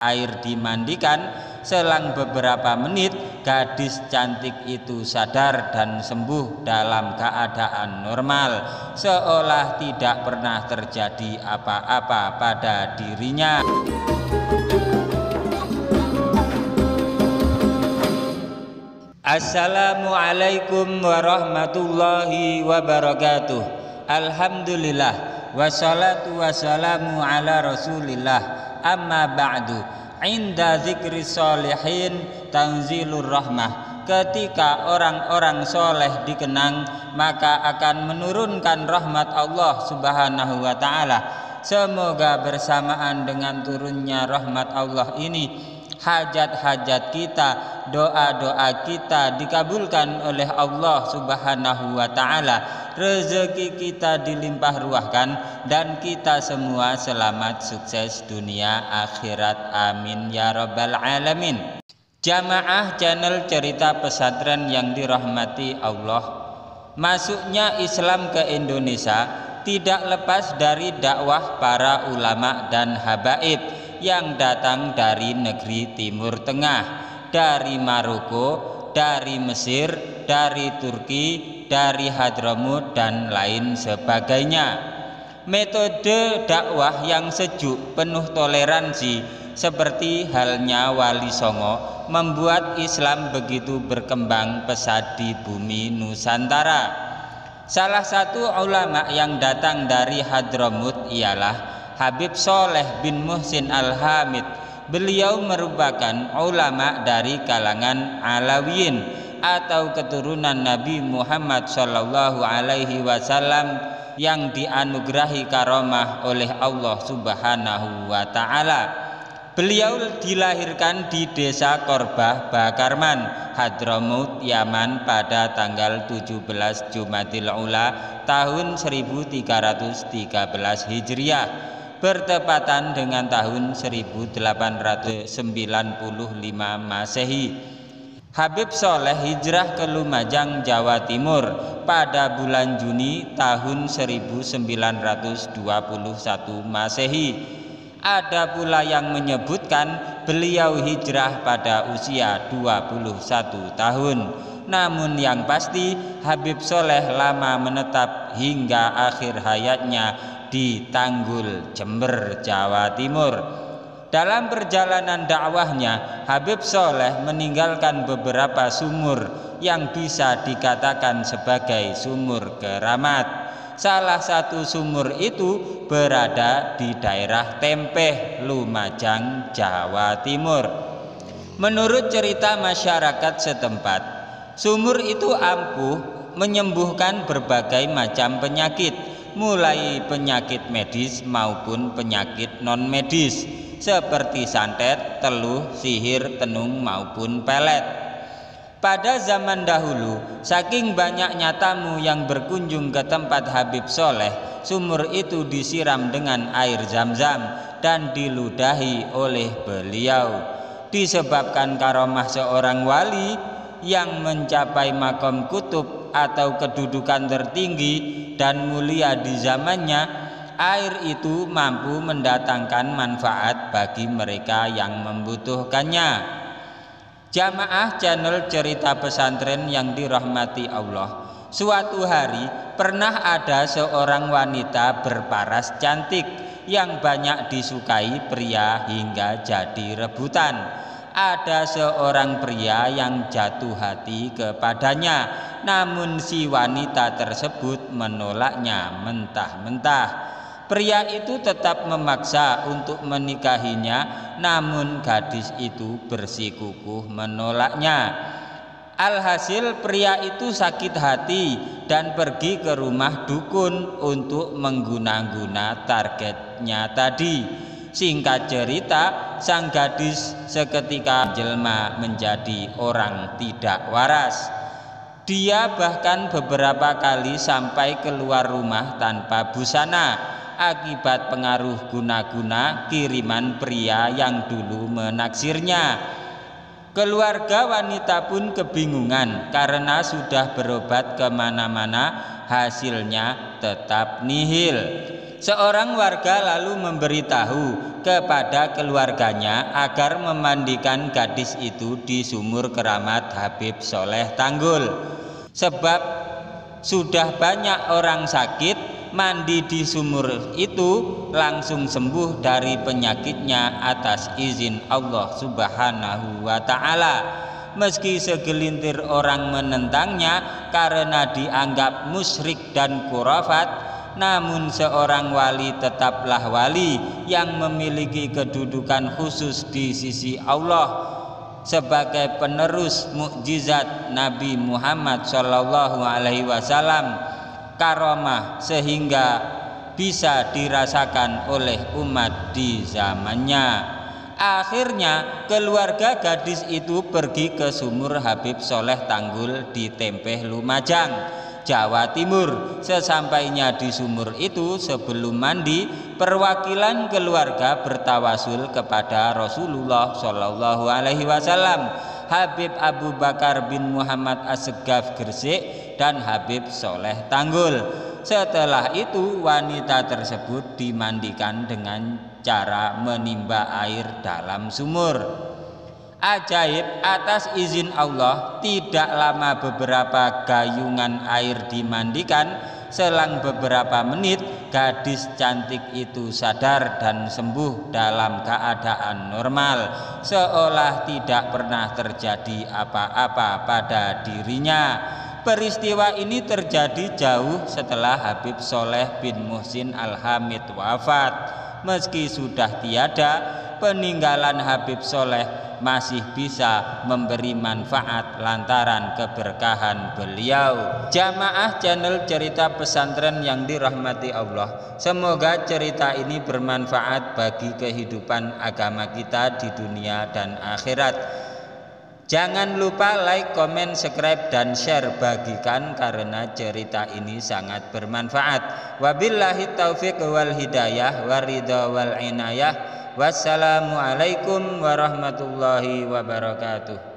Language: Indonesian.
air dimandikan. Selang beberapa menit gadis cantik itu sadar dan sembuh dalam keadaan normal, seolah tidak pernah terjadi apa-apa pada dirinya. Assalamualaikum warahmatullahi wabarakatuh. Alhamdulillah wassalatu wassalamu ala rasulillah, amma ba'du. Inda zikri sholihin tanzilur rahmah. Ketika orang-orang soleh dikenang, maka akan menurunkan rahmat Allah subhanahu wa ta'ala. Semoga bersamaan dengan turunnya rahmat Allah ini, hajat-hajat kita, doa-doa kita dikabulkan oleh Allah subhanahu wa ta'ala, rezeki kita dilimpah ruahkan, dan kita semua selamat sukses dunia akhirat, amin ya rabbal alamin. Jamaah channel Cerita Pesantren yang dirahmati Allah, masuknya Islam ke Indonesia tidak lepas dari dakwah para ulama dan habaib yang datang dari negeri Timur Tengah, dari Maroko, dari Mesir, dari Turki, dari Hadramut, dan lain sebagainya. Metode dakwah yang sejuk, penuh toleransi, seperti halnya Wali Songo, membuat Islam begitu berkembang pesat di bumi Nusantara. Salah satu ulama yang datang dari Hadramut ialah Habib Soleh bin Muhsin Al-Hamid. Beliau merupakan ulama dari kalangan Alawiyin atau keturunan Nabi Muhammad Shallallahu Alaihi Wasallam yang dianugerahi karomah oleh Allah Subhanahu wa Ta'ala. Beliau dilahirkan di desa Korbah Bakarman, Hadramut, Yaman pada tanggal 17 Jumadil Ula tahun 1313 Hijriah, bertepatan dengan tahun 1895 Masehi. Habib Soleh hijrah ke Lumajang, Jawa Timur pada bulan Juni tahun 1921 Masehi. Ada pula yang menyebutkan beliau hijrah pada usia 21 tahun. Namun yang pasti Habib Soleh lama menetap hingga akhir hayatnya di Tanggul, Jember, Jawa Timur. Dalam perjalanan dakwahnya, Habib Soleh meninggalkan beberapa sumur yang bisa dikatakan sebagai sumur keramat. Salah satu sumur itu berada di daerah Tempeh, Lumajang, Jawa Timur. Menurut cerita masyarakat setempat, sumur itu ampuh menyembuhkan berbagai macam penyakit, mulai penyakit medis maupun penyakit non-medis seperti santet, teluh, sihir, tenung maupun pelet. Pada zaman dahulu, saking banyaknya tamu yang berkunjung ke tempat Habib Soleh, sumur itu disiram dengan air zam-zam dan diludahi oleh beliau. Disebabkan karomah seorang wali yang mencapai makom kutub atau kedudukan tertinggi dan mulia di zamannya, air itu mampu mendatangkan manfaat bagi mereka yang membutuhkannya. Jamaah channel Cerita Pesantren yang dirahmati Allah, suatu hari pernah ada seorang wanita berparas cantik yang banyak disukai pria hingga jadi rebutan. Ada seorang pria yang jatuh hati kepadanya, namun si wanita tersebut menolaknya mentah-mentah. Pria itu tetap memaksa untuk menikahinya, namun gadis itu bersikukuh menolaknya. Alhasil pria itu sakit hati dan pergi ke rumah dukun untuk mengguna-guna targetnya tadi. Singkat cerita, sang gadis seketika jelma menjadi orang tidak waras. Dia bahkan beberapa kali sampai keluar rumah tanpa busana akibat pengaruh guna-guna kiriman pria yang dulu menaksirnya. Keluarga wanita pun kebingungan karena sudah berobat kemana-mana, hasilnya tetap nihil. Seorang warga lalu memberitahu kepada keluarganya agar memandikan gadis itu di sumur keramat Habib Soleh Tanggul. Sebab sudah banyak orang sakit mandi di sumur itu langsung sembuh dari penyakitnya atas izin Allah Subhanahu wa ta'ala. Meski segelintir orang menentangnya karena dianggap musyrik dan khurafat, namun seorang wali tetaplah wali yang memiliki kedudukan khusus di sisi Allah sebagai penerus mukjizat Nabi Muhammad SAW, karomah sehingga bisa dirasakan oleh umat di zamannya. Akhirnya keluarga gadis itu pergi ke sumur Habib Soleh Tanggul di Tempeh Lumajang, Jawa Timur. Sesampainya di sumur itu, sebelum mandi, perwakilan keluarga bertawasul kepada Rasulullah SAW, Habib Abu Bakar bin Muhammad Assegaf Gresik dan Habib Soleh Tanggul. Setelah itu wanita tersebut dimandikan dengan cara menimba air dalam sumur. Ajaib, atas izin Allah, tidak lama beberapa gayungan air dimandikan. Selang beberapa menit, gadis cantik itu sadar dan sembuh dalam keadaan normal, seolah tidak pernah terjadi apa-apa pada dirinya. Peristiwa ini terjadi jauh setelah Habib Soleh bin Muhsin Al-Hamid wafat. Meski sudah tiada, peninggalan Habib Soleh masih bisa memberi manfaat lantaran keberkahan beliau. Jamaah channel Cerita Pesantren yang dirahmati Allah, semoga cerita ini bermanfaat bagi kehidupan agama kita di dunia dan akhirat. Jangan lupa like, komen, subscribe, dan share, bagikan karena cerita ini sangat bermanfaat. Wabillahi taufiq wal hidayah waridha wal inayah. Wassalamualaikum warahmatullahi wabarakatuh.